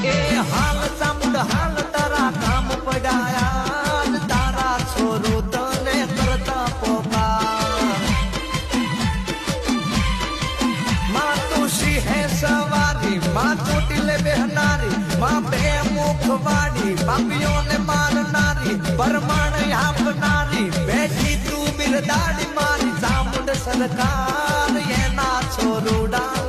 એ હાલ ચામુંડ હાલ તારા કામ પડાયા તારા છોરો તને કરતા પોકાર માં તુસી હે સવારી માં ચોટીલે બેહનારી માં બે મુખ વાડી પાપીઓને મારનારી પરમાણ આપનારી બેઠી તું બિરદાડી મારી ચામુંડ સરકાર એના છોરુડા